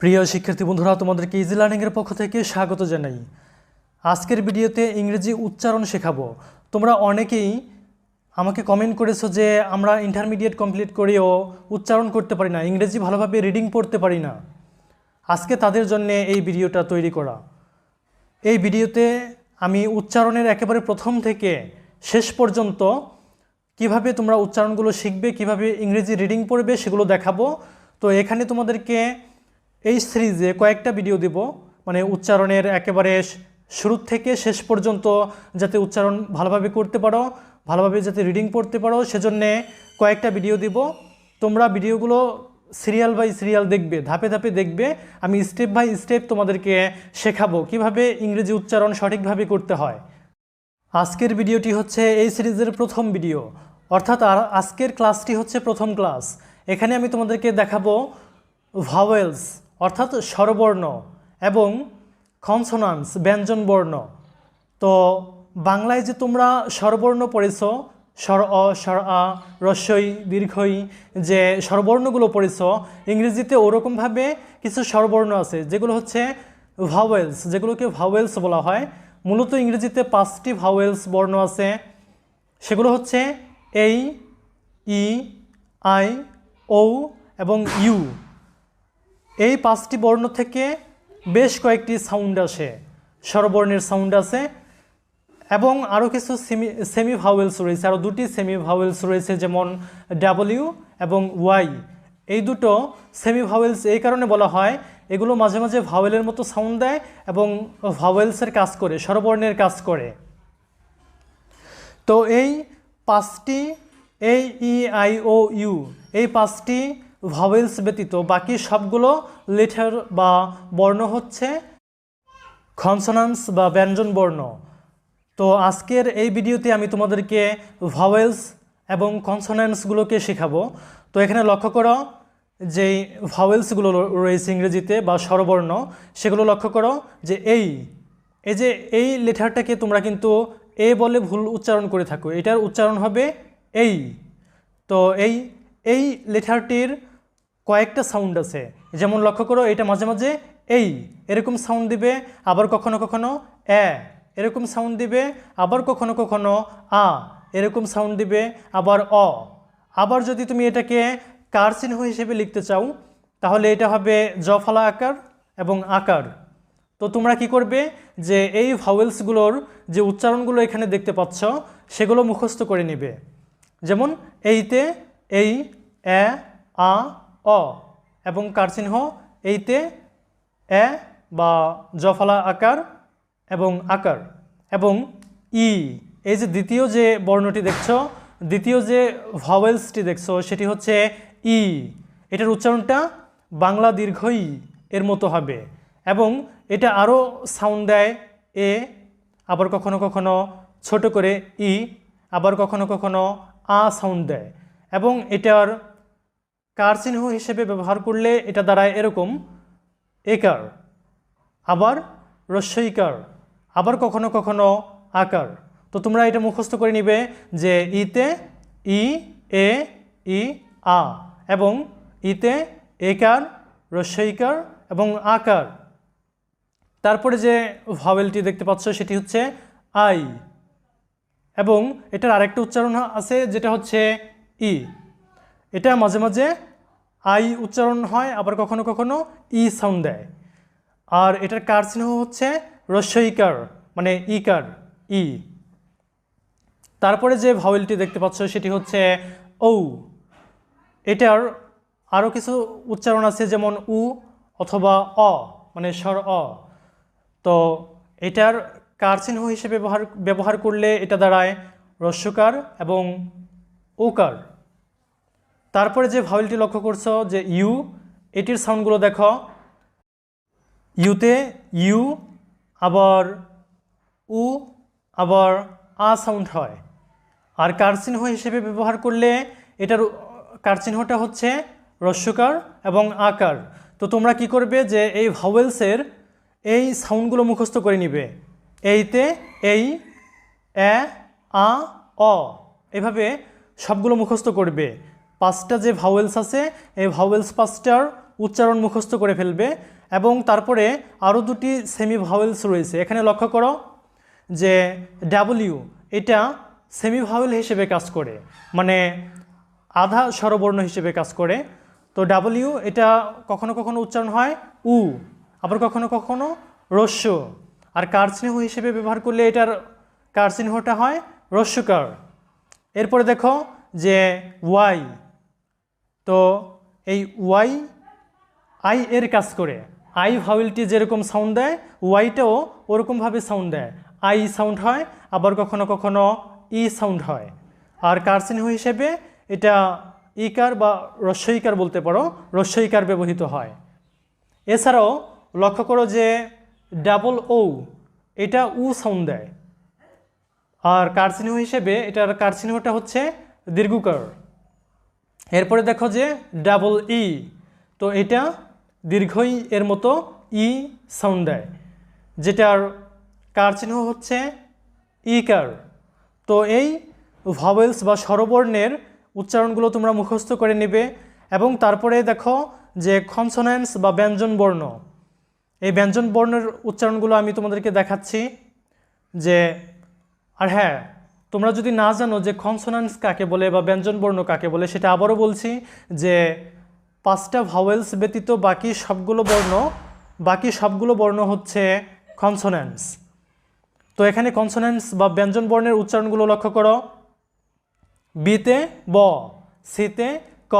প্রিয় শিক্ষার্থী বন্ধুরা, তোমাদেরকে ইজি লার্নিংয়ের পক্ষ থেকে স্বাগত জানাই। আজকের ভিডিওতে ইংরেজি উচ্চারণ শেখাবো। তোমরা অনেকেই আমাকে কমেন্ট করেছো যে আমরা ইন্টারমিডিয়েট কমপ্লিট করেও উচ্চারণ করতে পারি না, ইংরেজি ভালোভাবে রিডিং পড়তে পারি না। আজকে তাদের জন্য এই ভিডিওটা তৈরি করা। এই ভিডিওতে আমি উচ্চারণের একেবারে প্রথম থেকে শেষ পর্যন্ত কিভাবে তোমরা উচ্চারণগুলো শিখবে, কিভাবে ইংরেজি রিডিং পড়বে সেগুলো দেখাবো। তো এখানে তোমাদেরকে এই সিরিজে কয়েকটা ভিডিও দেব, মানে উচ্চারণের একেবারে শুরু থেকে শেষ পর্যন্ত যাতে উচ্চারণ ভালোভাবে করতে পারো, ভালোভাবে যাতে রিডিং পড়তে পারো, সেজন্যে কয়েকটা ভিডিও দিব। তোমরা ভিডিওগুলো সিরিয়াল বাই সিরিয়াল দেখবে, ধাপে ধাপে দেখবে। আমি স্টেপ বাই স্টেপ তোমাদেরকে শেখাবো কিভাবে ইংরেজি উচ্চারণ সঠিকভাবে করতে হয়। আজকের ভিডিওটি হচ্ছে এই সিরিজের প্রথম ভিডিও, অর্থাৎ আজকের ক্লাসটি হচ্ছে প্রথম ক্লাস। এখানে আমি তোমাদেরকে দেখাবো ভাওয়েলস অর্থাৎ স্বরবর্ণ এবং কনসোনান্টস ব্যঞ্জন বর্ণ। তো বাংলায় যে তোমরা স্বরবর্ণ পড়েছ, স্বর অ, স্বর আ, রস্বই, দীর্ঘই, যে স্বরবর্ণগুলো পড়েছ, ইংরেজিতে ওরকমভাবে কিছু স্বরবর্ণ আছে যেগুলো হচ্ছে ভাওয়েলস, যেগুলোকে ভাওয়েলস বলা হয়। মূলত ইংরেজিতে 5টি ভাওয়েলস বর্ণ আছে। সেগুলো হচ্ছে এই, ই, আই, ও এবং ইউ। এই 5টি বর্ণ থেকে বেশ কয়েকটি সাউন্ড আসে, স্বরবর্ণের সাউন্ড আছে, এবং আরও কিছু সেমি ভাওয়েলস রয়েছে, আরও 2টি সেমি ভাওয়েলস রয়েছে, যেমন ডাব্লিউ এবং ওয়াই। এই দুটো সেমি ভাওয়েলস এই কারণে বলা হয়, এগুলো মাঝে মাঝে ভাওয়েলের মতো সাউন্ড দেয় এবং ভাওয়েলসের কাজ করে, স্বরবর্ণের কাজ করে। তো এই 5টি এই, ই, আই, ও, ইউ, এই 5টি ভাওয়েলস ব্যতীত বাকি সবগুলো লেটার বা বর্ণ হচ্ছে কনসোনান্টস বা ব্যঞ্জন বর্ণ। তো আজকের এই ভিডিওতে আমি তোমাদেরকে ভাওয়েলস এবং কনসোনান্টসগুলোকে শেখাবো। তো এখানে লক্ষ্য করো যেই ভাওয়েলসগুলো রয়েছে ইংরেজিতে বা স্বরবর্ণ, সেগুলো লক্ষ্য করো যে এই যে এই লেটারটাকে তোমরা কিন্তু এ বলে ভুল উচ্চারণ করে থাকো, এটার উচ্চারণ হবে এই। তো এই লেটারটির কয়েকটা সাউন্ড আছে, যেমন লক্ষ্য করো এটা মাঝে মাঝে এই এরকম সাউন্ড দিবে, আবার কখনো কখনো এ এরকম সাউন্ড দিবে, আবার কখনো কখনো আ এরকম সাউন্ড দিবে, আবার অ। আবার যদি তুমি এটাকে কার চিহ্ন হিসেবে লিখতে চাও তাহলে এটা হবে জফলা আকার এবং আকার। তো তোমরা কি করবে যে এই ভাওয়েলসগুলোর যে উচ্চারণগুলো এখানে দেখতে পাচ্ছ সেগুলো মুখস্থ করে নিবে। যেমন এইতে এই, এ, আ, অ, এবং কার চিহ্ন এইতে এ বা জফলা আকার এবং আকার, এবং ই। এই যে দ্বিতীয় যে বর্ণটি দেখছো, দ্বিতীয় যে ভাওয়েলসটি দেখছো সেটি হচ্ছে ই। এটার উচ্চারণটা বাংলা দীর্ঘ ই এর মতো হবে, এবং এটা আরও সাউন্ড দেয় এ, আবার কখনো কখনো ছোট করে ই, আবার কখনো কখনো আ সাউন্ড দেয়, এবং এটার কার চিহ্ন হিসেবে ব্যবহার করলে এটা দাঁড়ায় এরকম একার, আবার রস্বইকার, আবার কখনো কখনো আকার। তো তোমরা এটা মুখস্থ করে নিবে যে ইতে ই, এ, ই, আ, এবং ইতে একার, রস্বইকার এবং আকার। তারপরে যে ভাওয়েলটি দেখতে পাচ্ছ সেটি হচ্ছে আই, এবং এটার আরেকটা উচ্চারণ আছে যেটা হচ্ছে ই। এটা মাঝে মাঝে আই উচ্চারণ হয়, আবার কখনো কখনো ই সাউন্ড দেয়। আর এটার কার চিহ্ন হচ্ছে রস্বইকার, মানে ইকার, ই। তারপরে যে ভাওয়েলটি দেখতে পাচ্ছ সেটি হচ্ছে ও। এটার আরও কিছু উচ্চারণ আছে, যেমন উ অথবা অ, মানে স্বর অ। তো এটার কার চিহ্ন হিসেবে ব্যবহার করলে এটা দাঁড়ায় রস্যকার এবং ওকার। তারপরে যে ভাওয়েলটি লক্ষ্য করছো যে ইউ, এটির সাউন্ডগুলো দেখো। ইউতে ইউ, আবার উ, আবার আ সাউন্ড হয়। আর কার চিহ্ন হিসেবে ব্যবহার করলে এটার কার চিহ্নটা হচ্ছে রস্যকার এবং আকার। তো তোমরা কি করবে যে এই ভাওয়েলসের এই সাউন্ডগুলো মুখস্থ করে নিবে। এইতে এই, এ, আ, অ, এভাবে সবগুলো মুখস্থ করবে। 5টা যে ভাওয়েলস আছে এই ভাওয়েলস 5টার উচ্চারণ মুখস্থ করে ফেলবে এবং তারপরে আরও দুটি সেমি ভাওয়েলস রয়েছে। এখানে লক্ষ্য করো যে ডাব্লিউ এটা সেমি ভাওয়েল হিসেবে কাজ করে, মানে আধা স্বরবর্ণ হিসেবে কাজ করে। তো ডাব্লিউ এটা কখনো কখনো উচ্চারণ হয় উ, আবার কখনো কখনো রস্য, আর কার চিহ্ন হিসেবে ব্যবহার করলে এটার কার চিহ্নটা হয় রস্যকার। এরপরে দেখো যে ওয়াই, তো এই ওয়াই আই এর কাজ করে। আই ভাওয়েলটি যেরকম সাউন্ড দেয় ওয়াইটাও ওরকমভাবে সাউন্ড দেয়, আই সাউন্ড হয়, আবার কখনো কখনো ই সাউন্ড হয়। আর কার চিহ্ন হিসেবে এটা ইকার বা রস্যইকার বলতে পারো, রস্যইকার ব্যবহৃত হয়। এছাড়াও লক্ষ্য করো যে ডাবল ও এটা উ সাউন্ড দেয়, আর কার চিহ্ন হিসেবে এটার কার চিহ্নটা হচ্ছে দীর্ঘকার। এরপরে দেখো যে ডাবল ই, তো এটা দীর্ঘই এর মতো ই সাউন্ড দেয়, যেটার কার চিহ্ন হচ্ছে ইকার। তো এই ভাওয়েলস বা স্বরবর্ণের উচ্চারণগুলো তোমরা মুখস্থ করে নেবে এবং তারপরে দেখো যে কনসোনেন্টস বা ব্যঞ্জন বর্ণ, এই ব্যঞ্জন বর্ণের উচ্চারণগুলো আমি তোমাদেরকে দেখাচ্ছি। যে আর হ্যাঁ, তোমরা যদি না জানো যে কনসোনেন্টস কাকে বলে বা ব্যঞ্জন বর্ণ কাকে বলে, সেটা আবারও বলছি যে 5টা ভাওয়েলস ব্যতীত বাকি সবগুলো বর্ণ হচ্ছে কনসোনেন্টস। তো এখানে কনসোনেন্টস বা ব্যঞ্জন বর্ণের উচ্চারণগুলো লক্ষ্য করো। বিতে ব, সিতে ক,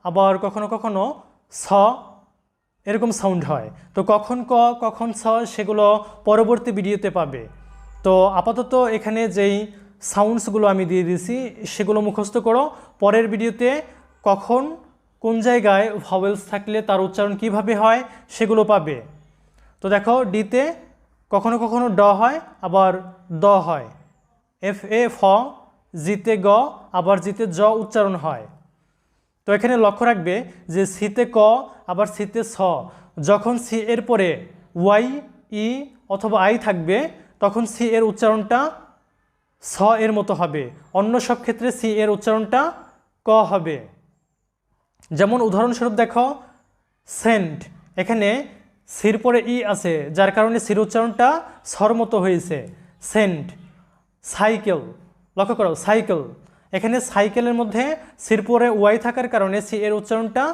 আবার কখনো কখনো স এরকম সাউন্ড হয়। তো কখন ক কখন স সেগুলো পরবর্তী ভিডিওতে পাবে। তো আপাতত এখানে যেই সাউন্ডসগুলো আমি দিয়ে দিয়েছি সেগুলো মুখস্থ করো, পরের ভিডিওতে কখন কোন জায়গায় ভাওয়েলস থাকলে তার উচ্চারণ কিভাবে হয় সেগুলো পাবে। তো দেখো ডিতে কখনো কখনো ড হয়, আবার দ হয়। এফ এ ফ, জিতে গ, আবার জিতে জ উচ্চারণ হয়। তো এখানে লক্ষ্য রাখবে যে সিতে ক আবার সিতে স, যখন সি এর পরে ওয়াই ই অথবা আই থাকবে তখন সি এর উচ্চারণটা স এর মতো হবে, অন্য সব ক্ষেত্রে সি এর উচ্চারণটা ক হবে। যেমন উদাহরণস্বরূপ দেখো সেন্ট, এখানে সির পরে ই আছে যার কারণে সির উচ্চারণটা সর মতো হয়েছে সেন্ট। সাইকেল, লক্ষ্য করো সাইকেল, এখানে সাইকেলের মধ্যে সির পরে ওয়াই থাকার কারণে সি এর উচ্চারণটা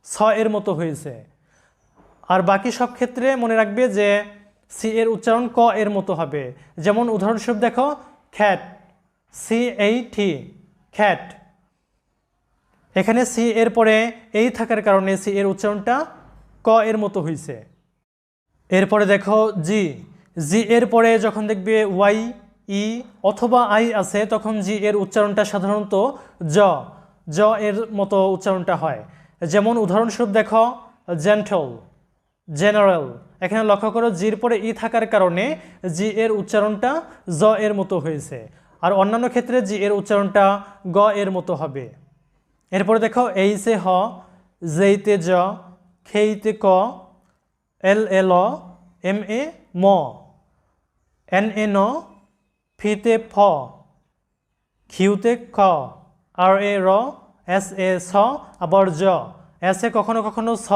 স এর মতো হয়েছে। আর বাকি সব ক্ষেত্রে মনে রাখবে যে সি এর উচ্চারণ ক এর মতো হবে। যেমন উদাহরণস্বরূপ দেখো খ্যাট, সি এই টি খ্যাট, এখানে সি এর পরে এই থাকার কারণে সি এর উচ্চারণটা ক এর মতো হয়েছে। এরপরে দেখো জি, জি এর পরে যখন দেখবে ওয়াই ই অথবা আই আছে তখন জি এর উচ্চারণটা সাধারণত জ এর মতো উচ্চারণটা হয়। যেমন উদাহরণস্বরূপ দেখো জেন্টল, জেনারেল, এখানে লক্ষ্য করো জির পরে ই থাকার কারণে জি এর উচ্চারণটা জ এর মতো হয়েছে, আর অন্যান্য ক্ষেত্রে জি এর উচ্চারণটা গ এর মতো হবে। এরপরে দেখো এইসে হ, জেইতে জ, খেইতে ক, এল এল, এম এ ম, এন এ ন, ফিতে ফ, খিউতে খ, আর এ র, এস এ স, আবার জ। এসে কখনো কখনো স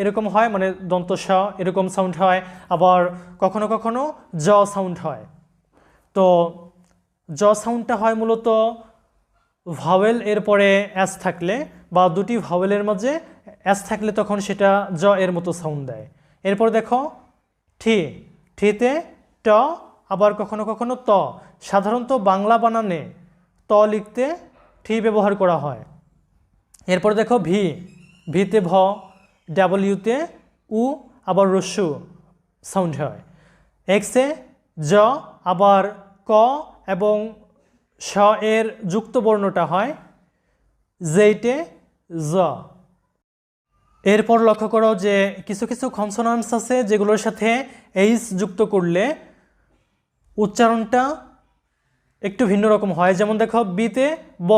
এরকম হয়, মানে দন্ত স এরকম সাউন্ড হয়, আবার কখনো কখনো জ সাউন্ড হয়। তো জ সাউন্ডটা হয় মূলত ভাওয়েল এর পরে এস থাকলে বা দুটি ভাওয়েলের মাঝে এস থাকলে তখন সেটা জ এর মতো সাউন্ড দেয়। এরপর দেখো ঠি, ঠিতে ট, আবার কখনো কখনো ত, সাধারণত বাংলা বানানে ত লিখতে ঠি ব্যবহার করা হয়। এরপর দেখো ভি, ভিতে ভ, ডাব্লিউতে উ, আবার রস্যু সাউন্ড হয়। এক্সে জ, আবার ক এবং স এর যুক্ত বর্ণটা হয় জেইটে জ। এরপর লক্ষ্য করো যে কিছু কিছু কনসোনান্টস আছে যেগুলোর সাথে এইচ যুক্ত করলে উচ্চারণটা একটু ভিন্ন রকম হয়। যেমন দেখো বিতে ব,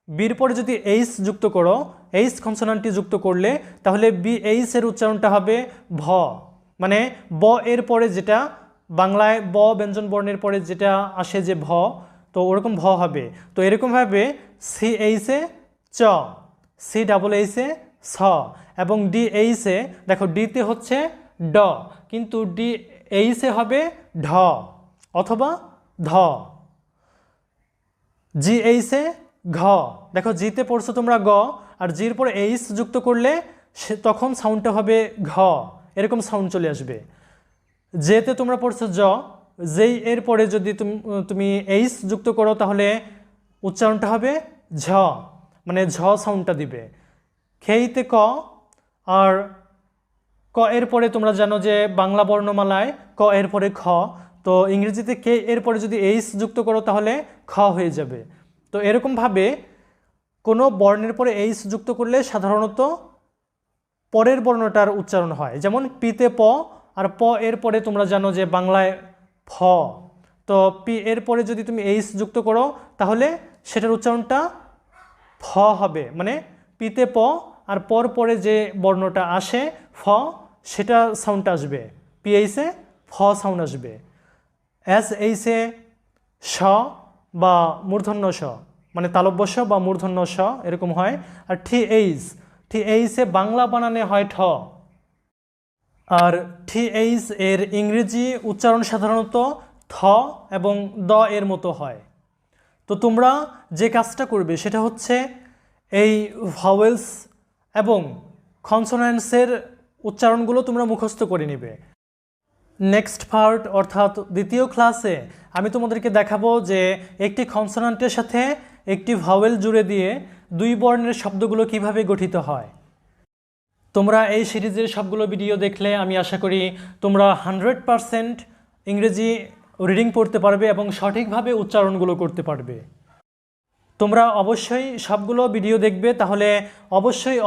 বির পরে যদি এইচ যুক্ত করো, এইচ কনসোনান্টটি যুক্ত করলে তাহলে বি এইচ এর উচ্চারণটা হবে ভ, মানে ব এর পরে যেটা বাংলায় ব ব্যঞ্জন বর্ণের পরে যেটা আসে যে ভ, তো ওরকম ভ হবে। তো এরকমভাবে সি এইচে চ, সি ডাবল এইচে স, এবং ডি এইচে দেখো ডিতে হচ্ছে ড, কিন্তু ডি এইচে হবে ঢ অথবা ধ। জি এইচে ঘ, দেখো জিতে পড়ছো তোমরা গ, আর জির পরে এইচ যুক্ত করলে তখন সাউন্ডটা হবে ঘ, এরকম সাউন্ড চলে আসবে। যেতে তোমরা পড়ছো জ, যেই এর পরে যদি তুমি এইচ যুক্ত করো তাহলে উচ্চারণটা হবে ঝ, মানে ঝ সাউন্ডটা দিবে। খেইতে ক, আর ক এর পরে তোমরা জানো যে বাংলা বর্ণমালায় ক এর পরে খ, তো ইংরেজিতে কে এর পরে যদি এইচ যুক্ত করো তাহলে খ হয়ে যাবে। তো এরকমভাবে কোনো বর্ণের পরে এইচ যুক্ত করলে সাধারণত পরের বর্ণটার উচ্চারণ হয়। যেমন পিতে প, আর প এর পরে তোমরা জানো যে বাংলায় ফ, তো পি এর পরে যদি তুমি এইচ যুক্ত করো তাহলে সেটার উচ্চারণটা ফ হবে, মানে পিতে প আর পর পরে যে বর্ণটা আসে ফ, সেটা সাউন্ডটা আসবে, পি এইচে ফ সাউন্ড আসবে। এস এইচে স বা মূর্ধন্য স, মানে তালব্য স বা মূর্ধন্য স এরকম হয়। আর টি এইচে বাংলা বানানে হয় ঠ, আর টি এইচ এর ইংরেজি উচ্চারণ সাধারণত থ এবং দ এর মতো হয়। তো তোমরা যে কাজটা করবে সেটা হচ্ছে এই ভাওয়েলস এবং কনসোনেন্টসের উচ্চারণগুলো তোমরা মুখস্থ করে নেবে। নেক্সট পার্ট অর্থাৎ দ্বিতীয় ক্লাসে আমি তোমাদেরকে দেখাবো যে একটি কনসোনেন্টের সাথে একটি ভাওয়েল জুড়ে দিয়ে দুই বর্ণের শব্দগুলো কিভাবে গঠিত হয়। তোমরা এই সিরিজের সবগুলো ভিডিও দেখলে আমি আশা করি তোমরা 100% ইংরেজি রিডিং পড়তে পারবে এবং সঠিকভাবে উচ্চারণগুলো করতে পারবে। তোমরা অবশ্যই সবগুলো ভিডিও দেখবে, তাহলে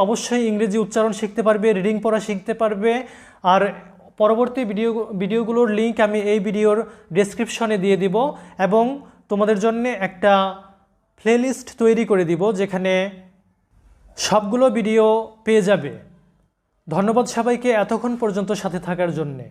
অবশ্যই ইংরেজি উচ্চারণ শিখতে পারবে, রিডিং পড়া শিখতে পারবে। আর পরবর্তী ভিডিওগুলোর লিংক আমি এই ভিডিওর ডেসক্রিপশনে দিয়ে দিব, এবং তোমাদের জন্য একটা প্লেলিস্ট তৈরি করে দিব যেখানে সবগুলো ভিডিও পেয়ে যাবে। ধন্যবাদ সবাইকে এতক্ষণ পর্যন্ত সাথে থাকার জন্যে।